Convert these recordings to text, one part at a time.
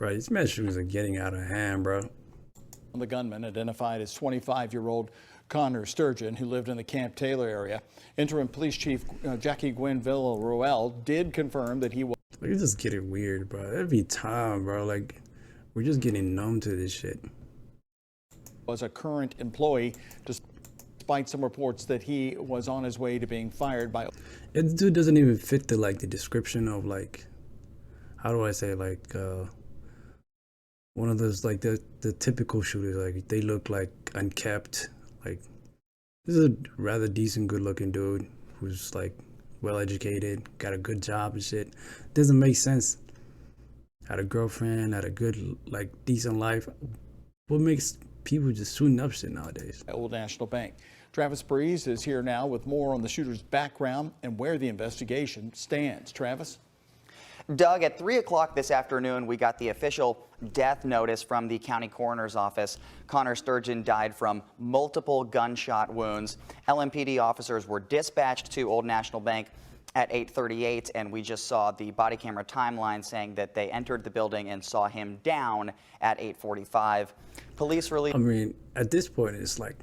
Right, these mass shootings are getting out of hand, bro. The gunman, identified as 25-year-old Connor Sturgeon, who lived in the Camp Taylor area. Interim Police Chief Jackie Gwen Villarroel did confirm that he was. Like, it's just getting weird, bro. Every time, bro. Like, we're just getting numb to this shit. Was a current employee, despite some reports that he was on his way to being fired by. This dude doesn't even fit the like the description of like, how do I say, like one of those like the typical shooters. Like, they look like unkept. Like, this is a rather decent, good-looking dude who's like well educated, got a good job and shit. Doesn't make sense. Had a girlfriend, had a good like decent life. What makes people just shooting up shit nowadays? Old National Bank. Travis Breeze is here now with more on the shooter's background and where the investigation stands. Travis? Doug, at 3 o'clock this afternoon, we got the official death notice from the county coroner's office. Connor Sturgeon died from multiple gunshot wounds. LMPD officers were dispatched to Old National Bank at 8:38, and we just saw the body camera timeline saying that they entered the building and saw him down at 8:45. Police released. I mean, at this point, it's like,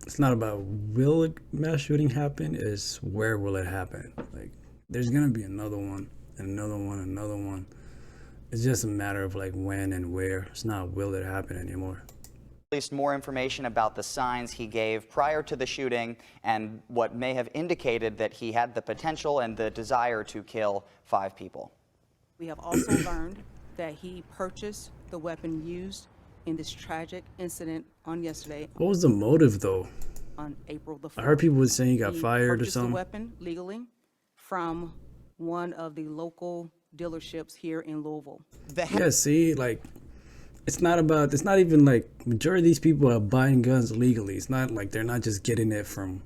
it's not about will a mass shooting happen, it's where will it happen. Like, there's gonna be another one and another one and another one. It's just a matter of like when and where. It's not will it happen anymore. Released more information about the signs he gave prior to the shooting and what may have indicated that he had the potential and the desire to kill 5 people. We have also learned that he purchased the weapon used in this tragic incident on yesterday. What was the motive though? On April the 4th. I heard people were saying he got He fired or purchased something. the weapon legally from one of the local dealerships here in Louisville. Yeah, see, like, it's not even like majority of these people are buying guns legally. It's not like they're not just getting it from,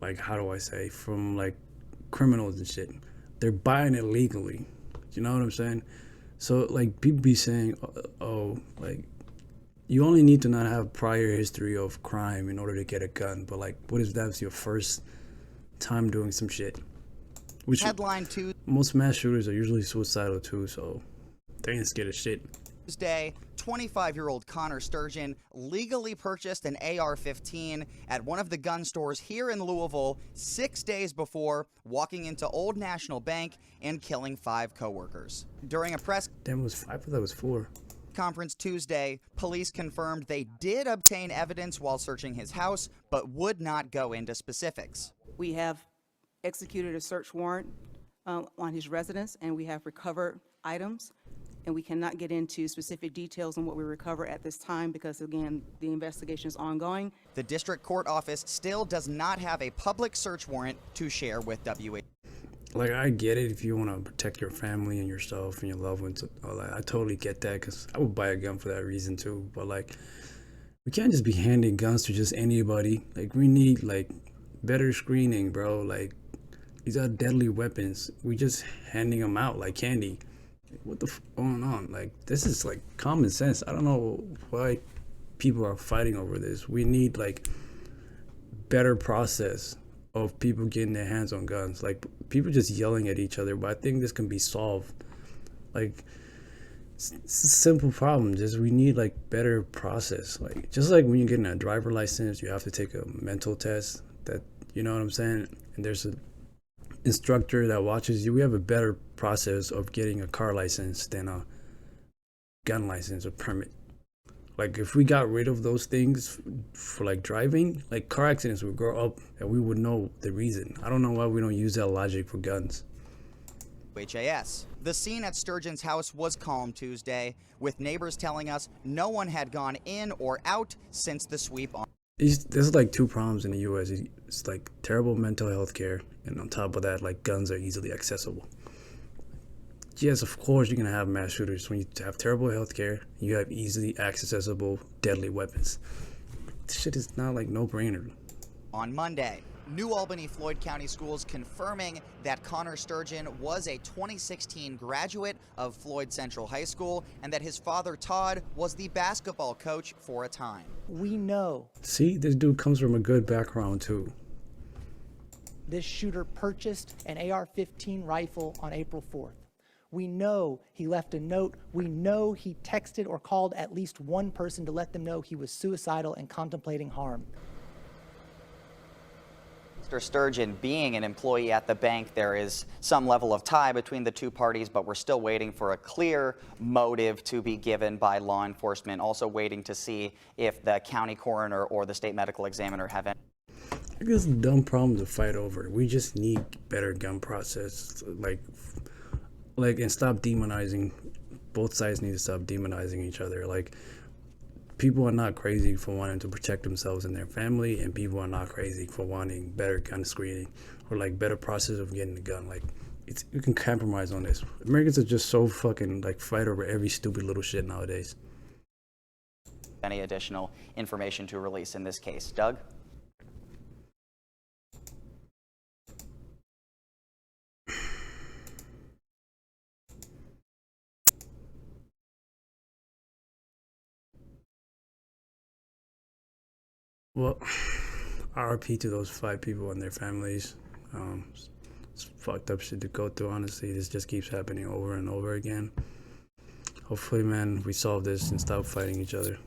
like, how do I say, from like criminals and shit. They're buying it legally. You know what I'm saying? So like people be saying, oh, like, you only need to not have prior history of crime in order to get a gun. But like, what if that's your first time doing some shit? Which Headline most mass shooters are usually suicidal too, so they ain't scared of shit. Tuesday, 25-year-old Connor Sturgeon legally purchased an AR-15 at one of the gun stores here in Louisville 6 days before walking into Old National Bank and killing 5 coworkers. During a press Damn, it was 5. I thought that was 4. conference Tuesday, police confirmed they did obtain evidence while searching his house, but would not go into specifics. We have executed a search warrant on his residence, and we have recovered items. And we cannot get into specific details on what we recover at this time because, again, the investigation is ongoing. The district court office still does not have a public search warrant to share with WA. Like, I get it if you want to protect your family and yourself and your loved ones. All that. I totally get that because I would buy a gun for that reason too. But like, we can't just be handing guns to just anybody. Like, we need like better screening, bro. Like, these are deadly weapons. We just handing them out like candy. What the f going on? Like, this is like common sense. I don't know why people are fighting over this. We need like better process of people getting their hands on guns. Like, people just yelling at each other, but I think this can be solved. Like, it's a simple problem. Just we need like better process. Like, just like when you're getting a driver license, you have to take a mental test. That, you know what I'm saying? And there's a instructor that watches you. We have a better process of getting a car license than a gun license or permit. Like, if we got rid of those things for like driving, like car accidents would grow up and we would know the reason. I don't know why we don't use that logic for guns. HAS. The scene at Sturgeon's house was calm Tuesday, with neighbors telling us no one had gone in or out since the sweep on. There's like 2 problems in the U.S. It's like terrible mental health care, and on top of that, like, guns are easily accessible. Yes, of course you're gonna have mass shooters when you have terrible health care. You have easily accessible deadly weapons. This shit is not like no-brainer. On Monday, New Albany Floyd County Schools confirming that Connor Sturgeon was a 2016 graduate of Floyd Central High School and that his father, Todd, was the basketball coach for a time. We know See, this dude comes from a good background too. this shooter purchased an AR-15 rifle on April 4th. We know he left a note. We know he texted or called at least one person to let them know he was suicidal and contemplating harm. Mr. Sturgeon, being an employee at the bank, there is some level of tie between the two parties, but we're still waiting for a clear motive to be given by law enforcement. Also waiting to see if the county coroner or the state medical examiner have any. I guess dumb problem to fight over. We just need better gun process, like, and stop demonizing. Both sides need to stop demonizing each other. Like, people are not crazy for wanting to protect themselves and their family, and people are not crazy for wanting better gun screening or like better process of getting the gun. Like, you can compromise on this. Americans are just so fucking like fight over every stupid little shit nowadays. Any additional information to release in this case. Doug? Well, RIP to those 5 people and their families. It's fucked up shit to go through, honestly. This just keeps happening over and over again. Hopefully, man, we solve this and stop fighting each other.